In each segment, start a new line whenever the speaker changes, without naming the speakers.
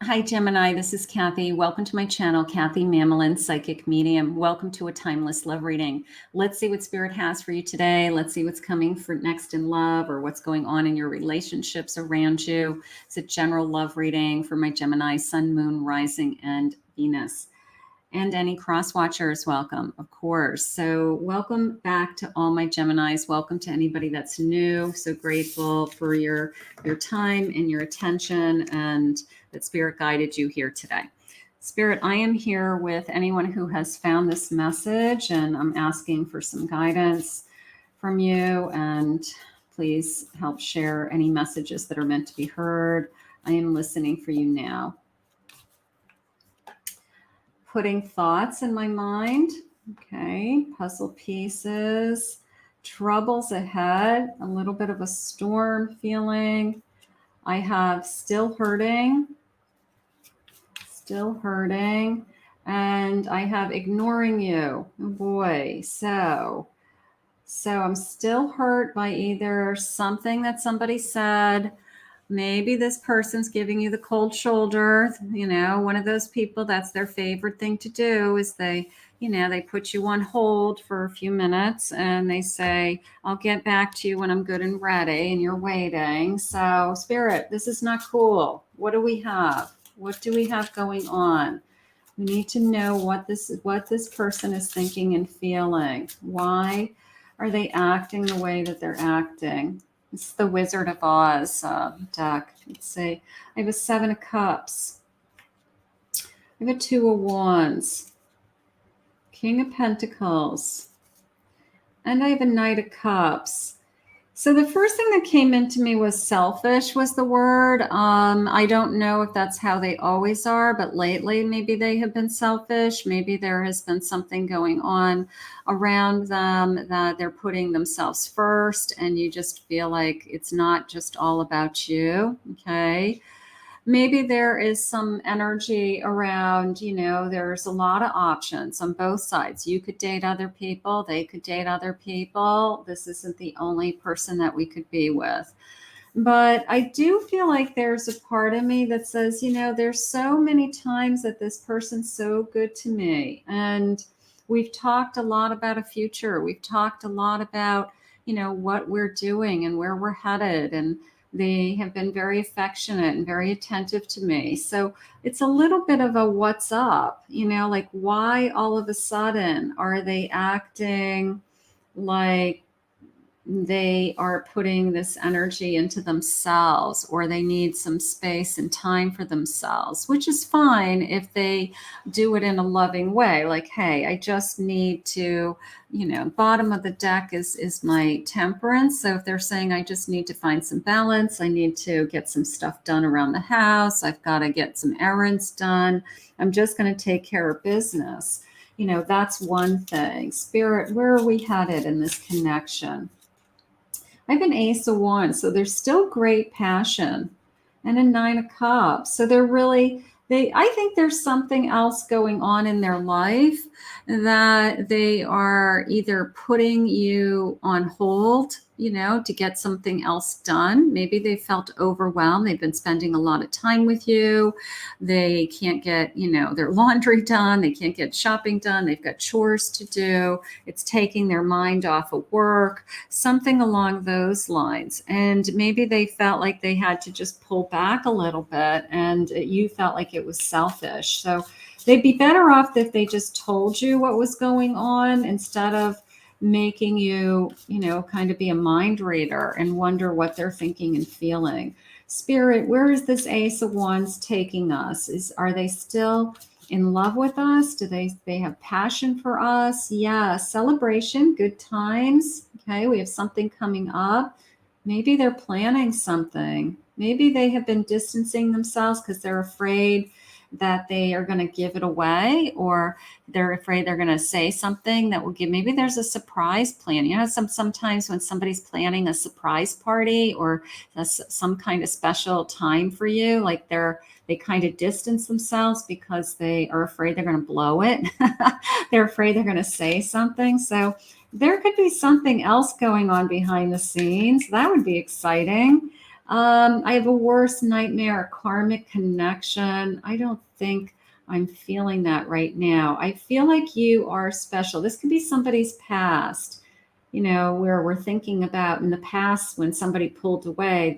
Hi, Gemini. This is Kathy. Welcome to my channel, Kathy Mamolen, Psychic Medium. Welcome to a timeless love reading. Let's see what Spirit has for you today. Let's see what's coming for next in love or what's going on in your relationships around you. It's a general love reading for my Gemini, Sun, Moon, Rising, and Venus. And any cross watchers, welcome, of course. So welcome back to all my Geminis. Welcome to anybody that's new. So grateful for your time and your attention and that Spirit guided you here today. Spirit, I am here with anyone who has found this message, and I'm asking for some guidance from you. And please help share any messages that are meant to be heard. I am listening for you now. Putting thoughts in my mind. Okay, puzzle pieces, troubles ahead, a little bit of a storm feeling. I have still hurting, and I have ignoring you. Oh boy, so I'm still hurt by either something that somebody said. Maybe this person's giving you the cold shoulder. You know, one of those people, that's their favorite thing to do is they put you on hold for a few minutes and they say, I'll get back to you when I'm good and ready, and you're waiting. So Spirit, this is not cool. What do we have? What do we have going on? We need to know what this person is thinking and feeling. Why are they acting the way that they're acting? It's the Wizard of Oz deck. Let's see. I have a 7 of Cups. I have a 2 of Wands. King of Pentacles. And I have a Knight of Cups. So the first thing that came into me was selfish was the word. I don't know if that's how they always are, but lately maybe they have been selfish. Maybe there has been something going on around them that they're putting themselves first, and you just feel like it's not just all about you. Okay. Maybe there is some energy around, there's a lot of options on both sides. You could date other people. They could date other people. This isn't the only person that we could be with. But I do feel like there's a part of me that says, there's so many times that this person's so good to me. And we've talked a lot about a future. We've talked a lot about, what we're doing and where we're headed. And they have been very affectionate and very attentive to me. So it's a little bit of a what's up, like why all of a sudden are they acting like they are putting this energy into themselves, or they need some space and time for themselves, which is fine if they do it in a loving way. Like, hey, I just need to, bottom of the deck is my Temperance. So if they're saying, I just need to find some balance, I need to get some stuff done around the house, I've got to get some errands done, I'm just going to take care of business. That's one thing. Spirit, where are we headed in this connection? I have an Ace of Wands, so there's still great passion, and a 9 of Cups. So I think there's something else going on in their life that they are either putting you on hold, to get something else done. Maybe they felt overwhelmed. They've been spending a lot of time with you. They can't get, their laundry done. They can't get shopping done. They've got chores to do. It's taking their mind off of work, something along those lines. And maybe they felt like they had to just pull back a little bit, and you felt like it was selfish. So they'd be better off if they just told you what was going on instead of making you, kind of be a mind reader and wonder what they're thinking and feeling. Spirit, where is this Ace of Wands taking us? Are they still in love with us? Do they have passion for us? Yeah, celebration, good times. Okay, we have something coming up. Maybe they're planning something. Maybe they have been distancing themselves because they're afraid that they are going to give it away, or they're afraid they're going to say something that will give. Maybe there's a surprise plan. Sometimes when somebody's planning a surprise party or some kind of special time for you, like they kind of distance themselves because they are afraid they're going to blow it. They're afraid they're going to say something. So there could be something else going on behind the scenes. That would be exciting. I have a worse nightmare, a karmic connection. I don't think I'm feeling that right now. I feel like you are special. This could be somebody's past, where we're thinking about in the past when somebody pulled away,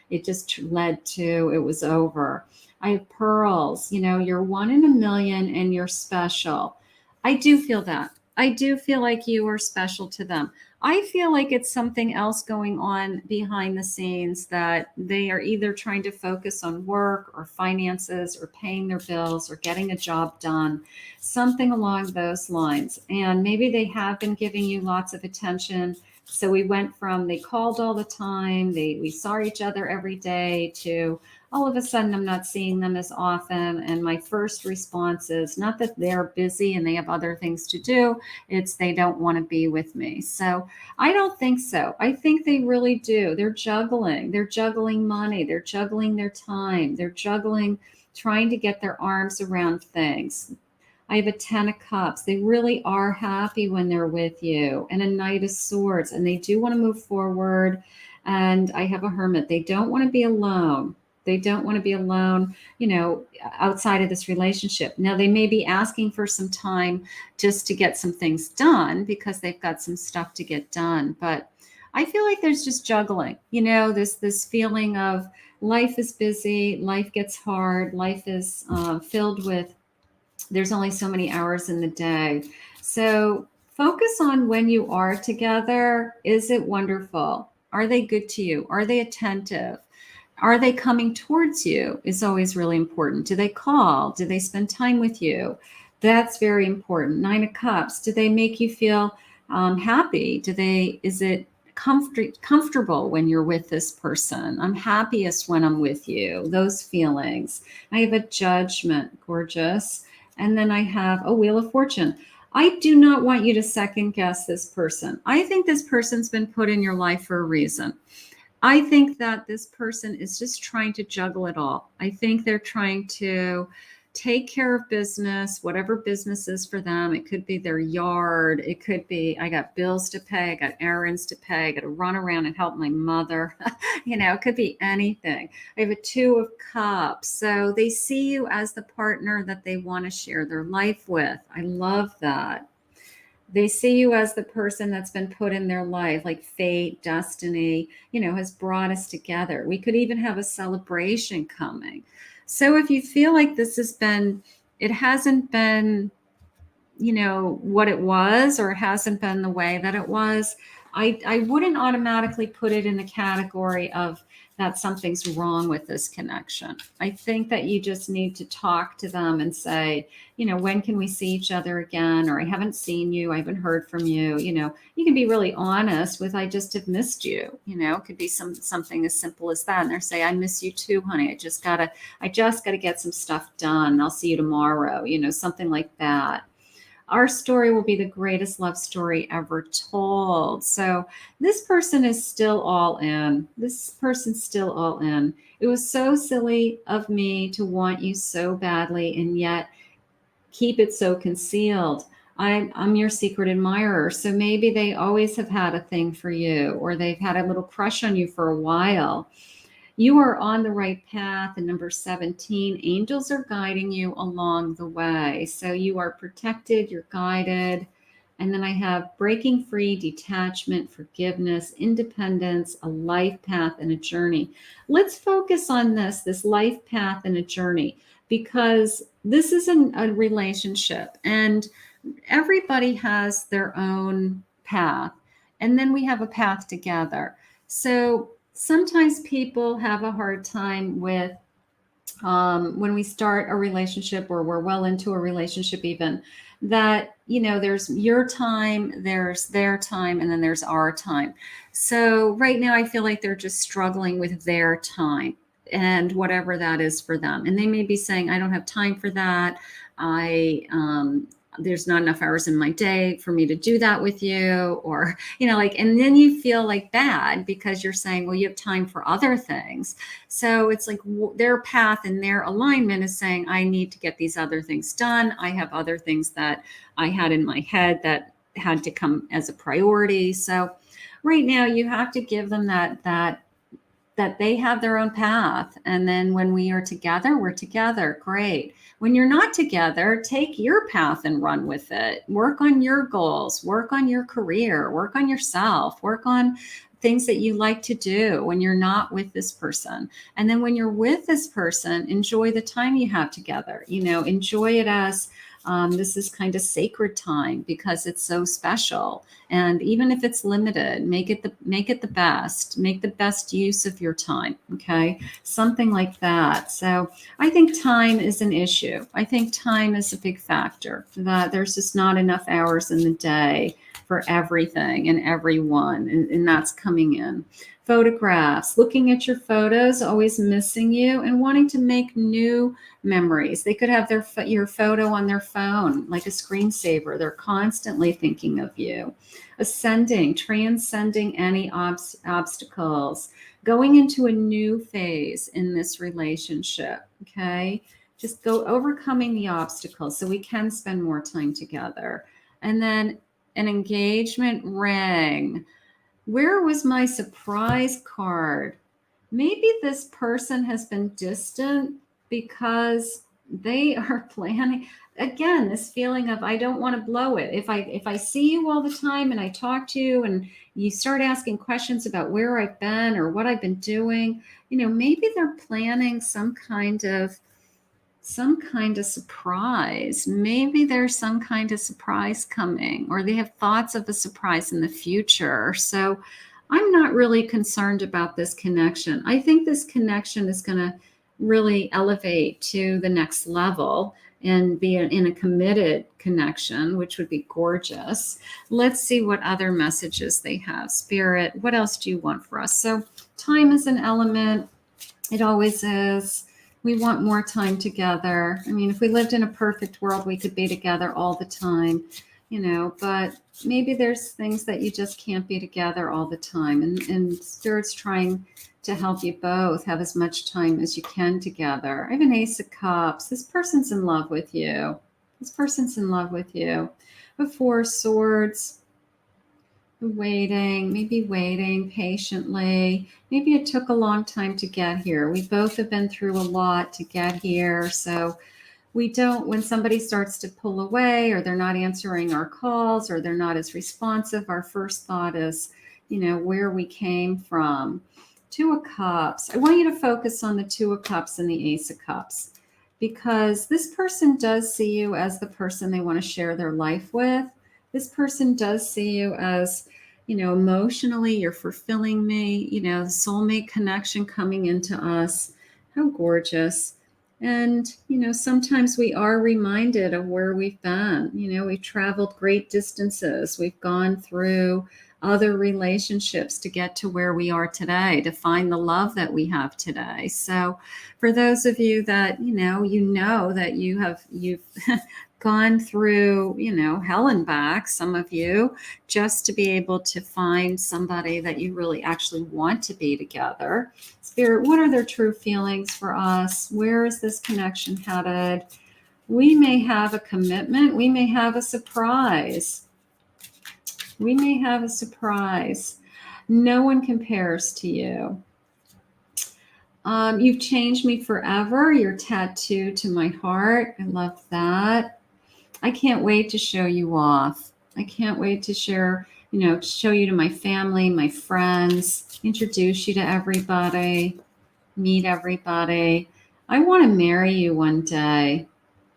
it just led to it was over. I have pearls, you're one in a million and you're special. I do feel that. I do feel like you are special to them. I feel like it's something else going on behind the scenes that they are either trying to focus on work or finances or paying their bills or getting a job done, something along those lines. And maybe they have been giving you lots of attention. So we went from they called all the time, we saw each other every day, to all of a sudden I'm not seeing them as often. And my first response is not that they're busy and they have other things to do, it's they don't want to be with me. So I don't think so. I think they really do. They're juggling. They're juggling money. They're juggling their time. They're juggling trying to get their arms around things. I have a 10 of cups. They really are happy when they're with you, and a knight of swords, and they do want to move forward. And I have a hermit. They don't want to be alone. They don't want to be alone, outside of this relationship. Now, they may be asking for some time just to get some things done because they've got some stuff to get done. But I feel like there's just juggling, this feeling of life is busy, life gets hard, life is filled with, there's only so many hours in the day. So focus on when you are together. Is it wonderful? Are they good to you? Are they attentive? Are they coming towards you? Is always really important. Do they call? Do they spend time with you? That's very important. 9 of cups. Do they make you feel happy? Is it comfortable when you're with this person? I'm happiest when I'm with you. Those feelings. I have a judgment. Gorgeous. And then I have a wheel of fortune. I do not want you to second guess this person. I think this person's been put in your life for a reason. I think that this person is just trying to juggle it all. I think they're trying to take care of business, whatever business is for them. It could be their yard. It could be, I got bills to pay. I got errands to pay. I got to run around and help my mother. It could be anything. I have a 2 of cups. So they see you as the partner that they want to share their life with. I love that. They see you as the person that's been put in their life, like fate, destiny, has brought us together. We could even have a celebration coming. So if you feel like it hasn't been, what it was, or it hasn't been the way that it was, I wouldn't automatically put it in the category of that something's wrong with this connection. I think that you just need to talk to them and say, when can we see each other again? Or I haven't seen you. I haven't heard from you. You can be really honest with, I just have missed you. It could be something as simple as that. And they're saying, I miss you too, honey. I just gotta get some stuff done. I'll see you tomorrow. Something like that. Our story will be the greatest love story ever told. So this person is still all in. This person's still all in. It was so silly of me to want you so badly and yet keep it so concealed. I'm your secret admirer. So maybe they always have had a thing for you, or they've had a little crush on you for a while. You are on the right path. And number 17, angels are guiding you along the way. So you are protected, you're guided. And then I have breaking free, detachment, forgiveness, independence, a life path, and a journey. Let's focus on this life path and a journey, because this is a relationship and everybody has their own path. And then we have a path together. So sometimes people have a hard time with when we start a relationship, or we're well into a relationship even, that there's your time, there's their time, and then there's our time. So right now I feel like they're just struggling with their time and whatever that is for them, and they may be saying, I don't have time for that. There's not enough hours in my day for me to do that with you, or, and then you feel like bad because you're saying, well, you have time for other things. So it's like their path and their alignment is saying, I need to get these other things done. I have other things that I had in my head that had to come as a priority. So right now you have to give them that that they have their own path. And then when we are together, we're together. Great. When you're not together, take your path and run with it. Work on your goals, work on your career, work on yourself, work on things that you like to do when you're not with this person. And then when you're with this person, enjoy the time you have together. Enjoy it as this is kind of sacred time because it's so special. And even if it's limited, make it the best. Make the best use of your time. Okay, something like that. So I think time is an issue. I think time is a big factor. That there's just not enough hours in the day for everything and everyone, and that's coming in. Photographs, looking at your photos, always missing you and wanting to make new memories. They could have your photo on their phone, like a screensaver. They're constantly thinking of you. Ascending, transcending any obstacles, going into a new phase in this relationship, okay? Just go overcoming the obstacles so we can spend more time together. And then an engagement ring. Where was my surprise card? Maybe this person has been distant because they are planning, again, this feeling of I don't want to blow it. If I see you all the time and I talk to you and you start asking questions about where I've been or what I've been doing, maybe they're planning some kind of surprise. Maybe there's some kind of surprise coming, or they have thoughts of a surprise in the future. So I'm not really concerned about this connection. I think this connection is going to really elevate to the next level and be in a committed connection, which would be gorgeous. Let's see what other messages they have. Spirit, what else do you want for us? So time is an element. It always is. We want more time together. I mean, if we lived in a perfect world, we could be together all the time, but maybe there's things that you just can't be together all the time. And Spirit's trying to help you both have as much time as you can together. I have an Ace of Cups. This person's in love with you. This person's in love with you. The Four of Swords. Waiting patiently. Maybe it took a long time to get here. We both have been through a lot to get here. So we don't, when somebody starts to pull away or they're not answering our calls or they're not as responsive, our first thought is, where we came from. Two of Cups. I want you to focus on the Two of Cups and the Ace of Cups, because this person does see you as the person they want to share their life with. This person does see you as, emotionally, you're fulfilling me, the soulmate connection coming into us. How gorgeous. And, sometimes we are reminded of where we've been. We've traveled great distances. We've gone through other relationships to get to where we are today, to find the love that we have today. So for those of you that, that you've gone through, hell and back, some of you, just to be able to find somebody that you really actually want to be together. Spirit, what are their true feelings for us? Where is this connection headed? We may have a commitment. We may have a surprise. We may have a surprise. No one compares to you. You've changed me forever. You're tattooed to my heart. I love that. I can't wait to show you off. I can't wait to share, show you to my family, my friends, introduce you to everybody, meet everybody. I want to marry you one day.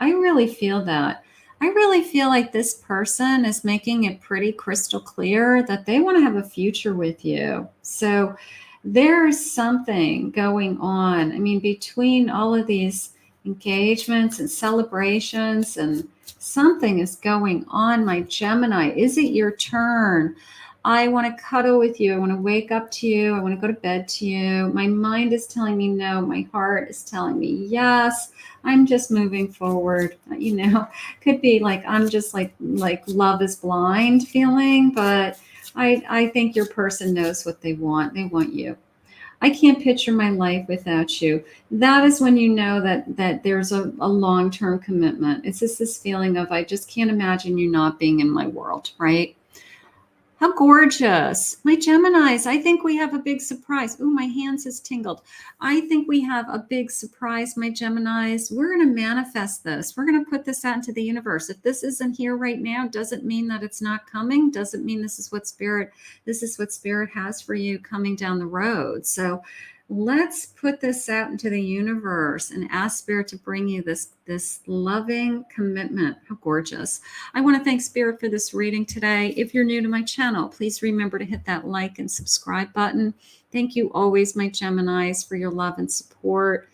I really feel that. I really feel like this person is making it pretty crystal clear that they want to have a future with you. So there's something going on. I mean, between all of these engagements and celebrations, and something is going on, my Gemini. Is it your turn? I want to cuddle with you. I want to wake up to you. I want to go to bed to you. My mind is telling me no. My heart is telling me yes. I'm just moving forward. Could be like, I'm just like love is blind feeling, but I think your person knows what they want. They want you. I can't picture my life without you. That is when you know that there's a long-term commitment. It's just this feeling of, I just can't imagine you not being in my world, right? How gorgeous. My Geminis, I think we have a big surprise. Oh, my hands has tingled. I think we have a big surprise, my Geminis. We're going to manifest this. We're going to put this out into the universe. If this isn't here right now, doesn't mean that it's not coming. Doesn't mean this is what Spirit has for you coming down the road. So let's put this out into the universe and ask Spirit to bring you this loving commitment. How gorgeous. I want to thank Spirit for this reading today. If you're new to my channel, please remember to hit that like and subscribe button. Thank you always, my Geminis, for your love and support.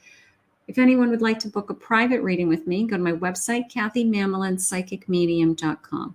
If anyone would like to book a private reading with me, go to my website, KathyMamolenPsychicMedium.com.